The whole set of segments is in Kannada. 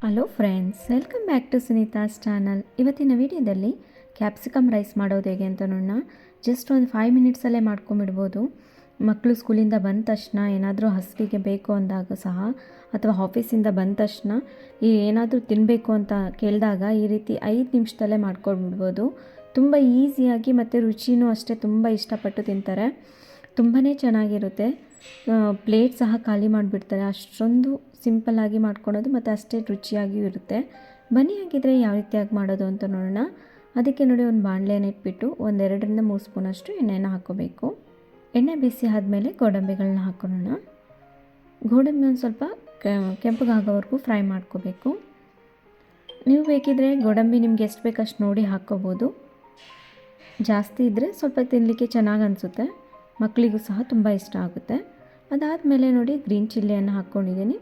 Hello friends, welcome back to Sunita's channel. ಇವತ್ತಿನ ವಿಡಿಯೋದಲ್ಲಿ ಕ್ಯಾಪ್ಸಿಕಮ್ ರೈಸ್ ಮಾಡೋದು ಹೇಗೆ ಅಂತ ನೋಡೋಣ. ಜಸ್ಟ್ ಒಂದು 5 ಮಿನಿಟ್ಸಲ್ಲೇ ಮಾಡ್ಕೊಂಬಿಡ್ಬೋದು. ಮಕ್ಕಳು ಸ್ಕೂಲಿಂದ ಬಂದ ತಕ್ಷಣ ಏನಾದರೂ ಹಸಿವಿಗೆ ಬೇಕು ಅಂದಾಗ ಸಹ, ಅಥವಾ ಆಫೀಸಿಂದ ಬಂದ ತಕ್ಷಣ ಏನಾದರೂ ತಿನ್ನಬೇಕು ಅಂತ ಕೇಳಿದಾಗ ಈ ರೀತಿ 5 ನಿಮಿಷದಲ್ಲೇ ಮಾಡ್ಕೊಂಡ್ಬಿಡ್ಬೋದು. ತುಂಬ ಈಸಿಯಾಗಿ ಮತ್ತು ರುಚಿನೂ ಅಷ್ಟೇ ತುಂಬ ಇಷ್ಟಪಟ್ಟು ತಿಂತಾರೆ. ತುಂಬಾ ಚೆನ್ನಾಗಿರುತ್ತೆ. ಪ್ಲೇಟ್ ಸಹ ಖಾಲಿ ಮಾಡಿಬಿಡ್ತಾರೆ. ಅಷ್ಟೊಂದು ಸಿಂಪಲ್ಲಾಗಿ ಮಾಡ್ಕೊಳೋದು ಮತ್ತು ಅಷ್ಟೇ ರುಚಿಯಾಗಿಯೂ ಇರುತ್ತೆ. ಬನ್ನಿ ಹಾಗಿದ್ರೆ ಯಾವ ರೀತಿಯಾಗಿ ಮಾಡೋದು ಅಂತ ನೋಡೋಣ. ಅದಕ್ಕೆ ನೋಡಿ, ಒಂದು ಬಾಣಲೆಯನ್ನು ಇಟ್ಬಿಟ್ಟು 2ರಿಂದ 3 ಸ್ಪೂನಷ್ಟು ಎಣ್ಣೆಯನ್ನು ಹಾಕ್ಕೋಬೇಕು. ಎಣ್ಣೆ ಬಿಸಿ ಆದಮೇಲೆ ಗೋಡಂಬಿಗಳನ್ನ ಹಾಕೊಳ್ಳೋಣ. ಗೋಡಂಬಿ ಒಂದು ಸ್ವಲ್ಪ ಕೆಂಪಗಾಗೋವರೆಗೂ ಫ್ರೈ ಮಾಡ್ಕೋಬೇಕು. ನೀವು ಬೇಕಿದ್ರೆ ಗೋಡಂಬಿ ನಿಮ್ಗೆ ಎಷ್ಟು ಬೇಕಷ್ಟು ನೋಡಿ ಹಾಕ್ಕೋಬೋದು. ಜಾಸ್ತಿ ಇದ್ದರೆ ಸ್ವಲ್ಪ ತಿನ್ನಲಿಕ್ಕೆ ಚೆನ್ನಾಗಿ ಅನಿಸುತ್ತೆ, ಮಕ್ಕಳಿಗೂ ಸಹ ತುಂಬ ಇಷ್ಟ ಆಗುತ್ತೆ. ಅದಾದಮೇಲೆ ನೋಡಿ, ಗ್ರೀನ್ ಚಿಲ್ಲಿಯನ್ನು ಹಾಕ್ಕೊಂಡಿದ್ದೀನಿ.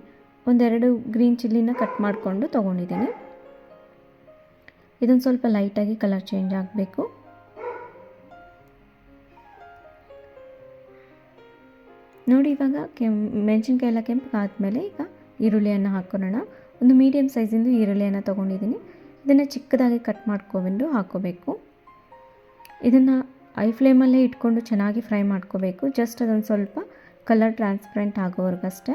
2 ಗ್ರೀನ್ ಚಿಲ್ಲಿನ ಕಟ್ ಮಾಡಿಕೊಂಡು ತೊಗೊಂಡಿದ್ದೀನಿ. ಇದೊಂದು ಸ್ವಲ್ಪ ಲೈಟಾಗಿ ಕಲರ್ ಚೇಂಜ್ ಆಗಬೇಕು. ನೋಡಿ, ಇವಾಗ ಮೆಣಸಿನ್ಕಾಯಿ ಎಲ್ಲ ಕೆಂಪಗಾದಮೇಲೆ ಈಗ ಈರುಳ್ಳಿಯನ್ನು ಹಾಕ್ಕೊಳ್ಳೋಣ. ಒಂದು ಮೀಡಿಯಮ್ ಸೈಜಿಂದು ಈರುಳ್ಳಿಯನ್ನು ತೊಗೊಂಡಿದ್ದೀನಿ. ಇದನ್ನು ಚಿಕ್ಕದಾಗಿ ಕಟ್ ಮಾಡ್ಕೊಂಡು ಹಾಕ್ಕೋಬೇಕು. ಇದನ್ನು ಐ ಫ್ಲೇಮಲ್ಲೇ ಇಟ್ಕೊಂಡು ಚೆನ್ನಾಗಿ ಫ್ರೈ ಮಾಡ್ಕೋಬೇಕು. ಜಸ್ಟ್ ಅದೊಂದು ಸ್ವಲ್ಪ ಕಲರ್ ಟ್ರಾನ್ಸ್ಪರೆಂಟ್ ಆಗೋವರೆಗಷ್ಟೇ.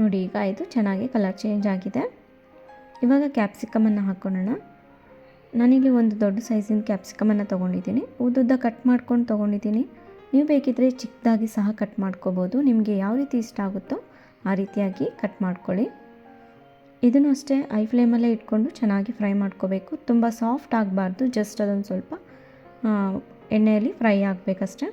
ನೋಡಿ, ಈಗ ಇದು ಚೆನ್ನಾಗಿ ಕಲರ್ ಚೇಂಜ್ ಆಗಿದೆ. ಇವಾಗ ಕ್ಯಾಪ್ಸಿಕಮನ್ನು ಹಾಕ್ಕೊಳ್ಳೋಣ. ನಾನಿಲ್ಲಿ ಒಂದು ದೊಡ್ಡ ಸೈಜಿನ ಕ್ಯಾಪ್ಸಿಕಮನ್ನು ತೊಗೊಂಡಿದ್ದೀನಿ. ಉದ್ದುದ್ದ ಕಟ್ ಮಾಡ್ಕೊಂಡು ತೊಗೊಂಡಿದ್ದೀನಿ. ನೀವು ಬೇಕಿದ್ದರೆ ಚಿಕ್ಕದಾಗಿ ಸಹ ಕಟ್ ಮಾಡ್ಕೋಬೋದು. ನಿಮಗೆ ಯಾವ ರೀತಿ ಇಷ್ಟ ಆಗುತ್ತೋ ಆ ರೀತಿಯಾಗಿ ಕಟ್ ಮಾಡ್ಕೊಳ್ಳಿ. ಇದನ್ನು ಅಷ್ಟೇ ಐ ಫ್ಲೇಮಲ್ಲೇ ಇಟ್ಕೊಂಡು ಚೆನ್ನಾಗಿ ಫ್ರೈ ಮಾಡ್ಕೋಬೇಕು. ತುಂಬ ಸಾಫ್ಟ್ ಆಗಬಾರ್ದು, ಜಸ್ಟ್ ಅದೊಂದು ಸ್ವಲ್ಪ ಎಣ್ಣೆಯಲ್ಲಿ ಫ್ರೈ ಆಗಬೇಕಷ್ಟೆ.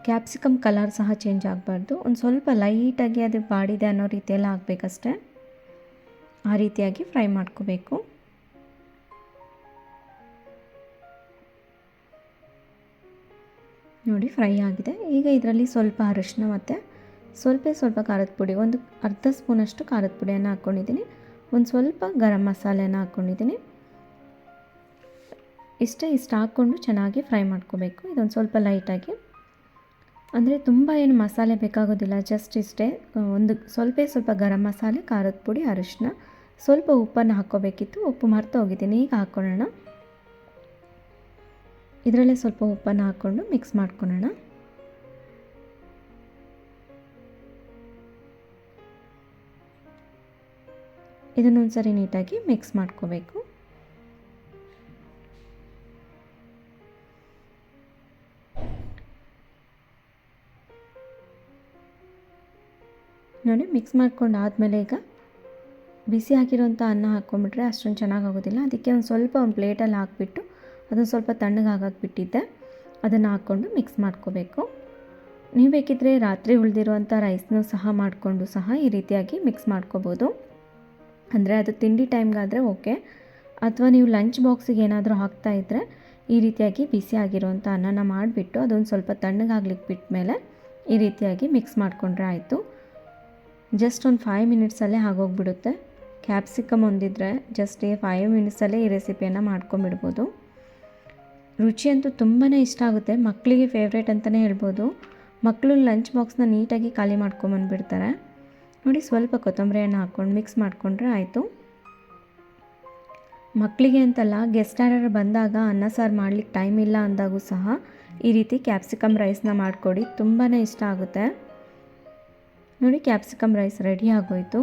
ಕ್ಯಾಪ್ಸಿಕಮ್ ಕಲರ್ ಸಹ ಚೇಂಜ್ ಆಗಬಾರ್ದು, ಒಂದು ಸ್ವಲ್ಪ ಲೈಟಾಗಿ ಅದು ಬಾಡಿದೆ ಅನ್ನೋ ರೀತಿಯೆಲ್ಲ ಆಗಬೇಕಷ್ಟೆ. ಆ ರೀತಿಯಾಗಿ ಫ್ರೈ ಮಾಡ್ಕೋಬೇಕು. ನೋಡಿ, ಫ್ರೈ ಆಗಿದೆ. ಈಗ ಇದರಲ್ಲಿ ಸ್ವಲ್ಪ ಅರಿಶಿನ ಮತ್ತು ಸ್ವಲ್ಪ ಖಾರದ ಪುಡಿ, ಒಂದು ಅರ್ಧ ಸ್ಪೂನಷ್ಟು ಖಾರದ ಪುಡಿಯನ್ನು ಹಾಕ್ಕೊಂಡಿದ್ದೀನಿ. ಒಂದು ಸ್ವಲ್ಪ ಗರಂ ಮಸಾಲೆಯನ್ನು ಹಾಕ್ಕೊಂಡಿದ್ದೀನಿ. ಇಷ್ಟ ಹಾಕ್ಕೊಂಡು ಚೆನ್ನಾಗಿ ಫ್ರೈ ಮಾಡ್ಕೋಬೇಕು. ಇದೊಂದು ಸ್ವಲ್ಪ ಲೈಟಾಗಿ, ಅಂದರೆ ತುಂಬ ಏನು ಮಸಾಲೆ ಬೇಕಾಗೋದಿಲ್ಲ, ಜಸ್ಟ್ ಇಷ್ಟೇ. ಒಂದು ಸ್ವಲ್ಪ ಗರಂ ಮಸಾಲೆ, ಖಾರದ ಪುಡಿ, ಅರಿಶಿನ, ಸ್ವಲ್ಪ ಉಪ್ಪನ್ನು ಹಾಕ್ಕೋಬೇಕಿತ್ತು. ಉಪ್ಪು ಮರ್ತು ಹೋಗಿದ್ದೀನಿ. ಈಗ ಹಾಕ್ಕೊಳ್ಳೋಣ. ಇದರಲ್ಲೇ ಸ್ವಲ್ಪ ಉಪ್ಪನ್ನು ಹಾಕ್ಕೊಂಡು ಮಿಕ್ಸ್ ಮಾಡ್ಕೊಳ್ಳೋಣ. ಇದನ್ನೊಂದು ಸರಿ ನೀಟಾಗಿ ಮಿಕ್ಸ್ ಮಾಡ್ಕೋಬೇಕು. ನೋಡಿ, ಮಿಕ್ಸ್ ಮಾಡ್ಕೊಂಡು ಆದಮೇಲೆ ಈಗ ಬಿಸಿ ಹಾಕಿರೋಂಥ ಅನ್ನ ಹಾಕ್ಕೊಂಬಿಟ್ರೆ ಅಷ್ಟೊಂದು ಚೆನ್ನಾಗಾಗೋದಿಲ್ಲ. ಅದಕ್ಕೆ ಒಂದು ಪ್ಲೇಟಲ್ಲಿ ಹಾಕಿಬಿಟ್ಟು ಅದನ್ನು ಸ್ವಲ್ಪ ತಣ್ಣಗಾಗಕ್ಕೆ ಬಿಟ್ಟಿದ್ದೆ. ಅದನ್ನು ಹಾಕ್ಕೊಂಡು ಮಿಕ್ಸ್ ಮಾಡ್ಕೋಬೇಕು. ನೀವು ಬೇಕಿದ್ದರೆ ರಾತ್ರಿ ಉಳಿದಿರುವಂಥ ರೈಸ್ನೂ ಸಹ ಮಾಡಿಕೊಂಡು ಸಹ ಈ ರೀತಿಯಾಗಿ ಮಿಕ್ಸ್ ಮಾಡ್ಕೋಬೋದು. ಅಂದರೆ ಅದು ತಿಂಡಿ ಟೈಮ್ಗಾದರೆ ಓಕೆ. ಅಥವಾ ನೀವು ಲಂಚ್ ಬಾಕ್ಸಿಗೆ ಏನಾದರೂ ಹಾಕ್ತಾಯಿದ್ರೆ ಈ ರೀತಿಯಾಗಿ ಬಿಸಿ ಆಗಿರೋಂಥ ಅನ್ನನ ಮಾಡಿಬಿಟ್ಟು ಅದೊಂದು ಸ್ವಲ್ಪ ತಣ್ಣಗಾಗ್ಲಿಕ್ಕೆ ಬಿಟ್ಟ ಮೇಲೆ ಈ ರೀತಿಯಾಗಿ ಮಿಕ್ಸ್ ಮಾಡಿಕೊಂಡ್ರೆ ಆಯಿತು. ಜಸ್ಟ್ ಒಂದು 5 ಮಿನಿಟ್ಸಲ್ಲೇ ಆಗೋಗ್ಬಿಡುತ್ತೆ. ಕ್ಯಾಪ್ಸಿಕಮ್ ಒಂದಿದ್ರೆ ಜಸ್ಟ್ 5 ಮಿನಿಟ್ಸಲ್ಲೇ ಈ ರೆಸಿಪಿಯನ್ನು ಮಾಡ್ಕೊಂಬಿಡ್ಬೋದು. ರುಚಿಯಂತೂ ತುಂಬಾ ಇಷ್ಟ ಆಗುತ್ತೆ. ಮಕ್ಕಳಿಗೆ ಫೇವ್ರೇಟ್ ಅಂತಲೇ ಹೇಳ್ಬೋದು. ಮಕ್ಕಳು ಲಂಚ್ ಬಾಕ್ಸ್ನ ನೀಟಾಗಿ ಖಾಲಿ ಮಾಡ್ಕೊಂಬಂದುಬಿಡ್ತಾರೆ. ನೋಡಿ, ಸ್ವಲ್ಪ ಕೊತ್ತಂಬರಿಯನ್ನು ಹಾಕ್ಕೊಂಡು ಮಿಕ್ಸ್ ಮಾಡಿಕೊಂಡ್ರೆ ಆಯಿತು. ಮಕ್ಕಳಿಗೆ ಅಂತಲ್ಲ, ಗೆಸ್ಟ್ ಯಾರು ಬಂದಾಗ ಅನ್ನ ಸಾರು ಮಾಡಲಿಕ್ಕೆ ಟೈಮ್ ಇಲ್ಲ ಅಂದಾಗೂ ಸಹ ಈ ರೀತಿ ಕ್ಯಾಪ್ಸಿಕಮ್ ರೈಸ್ನ ಮಾಡಿಕೊಡಿ, ತುಂಬಾ ಇಷ್ಟ ಆಗುತ್ತೆ. ನೋಡಿ, ಕ್ಯಾಪ್ಸಿಕಮ್ ರೈಸ್ ರೆಡಿ ಆಗೋಯಿತು.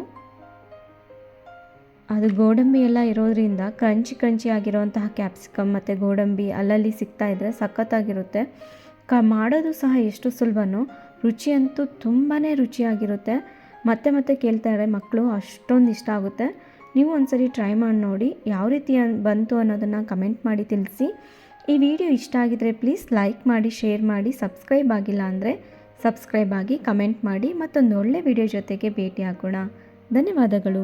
ಅದು ಗೋಡಂಬಿ ಎಲ್ಲ ಇರೋದ್ರಿಂದ ಕ್ರಂಚಿ ಆಗಿರೋಂತಹ ಕ್ಯಾಪ್ಸಿಕಮ್ ಮತ್ತು ಗೋಡಂಬಿ ಅಲ್ಲಲ್ಲಿ ಸಿಗ್ತಾಯಿದ್ರೆ ಸಖತ್ತಾಗಿರುತ್ತೆ. ಮಾಡೋದು ಸಹ ಎಷ್ಟು ಸುಲಭನೋ, ರುಚಿಯಂತೂ ತುಂಬಾ ರುಚಿಯಾಗಿರುತ್ತೆ. ಮತ್ತೆ ಕೇಳ್ತಾರೆ ಮಕ್ಕಳು, ಅಷ್ಟೊಂದು ಇಷ್ಟ ಆಗುತ್ತೆ. ನೀವು ಒಂದ್ಸರಿ ಟ್ರೈ ಮಾಡಿ ನೋಡಿ, ಯಾವ ರೀತಿ ಬಂತು ಅನ್ನೋದನ್ನು ಕಮೆಂಟ್ ಮಾಡಿ ತಿಳಿಸಿ. ಈ ವಿಡಿಯೋ ಇಷ್ಟ ಆಗಿದರೆ ಪ್ಲೀಸ್ ಲೈಕ್ ಮಾಡಿ, ಶೇರ್ ಮಾಡಿ, ಸಬ್ಸ್ಕ್ರೈಬ್ ಆಗಿಲ್ಲ ಅಂದರೆ ಸಬ್ಸ್ಕ್ರೈಬ್ ಆಗಿ, ಕಮೆಂಟ್ ಮಾಡಿ. ಮತ್ತೊಂದು ಒಳ್ಳೆ ವಿಡಿಯೋ ಜೊತೆಗೆ ಭೇಟಿ ಆಗೋಣ. ಧನ್ಯವಾದಗಳು.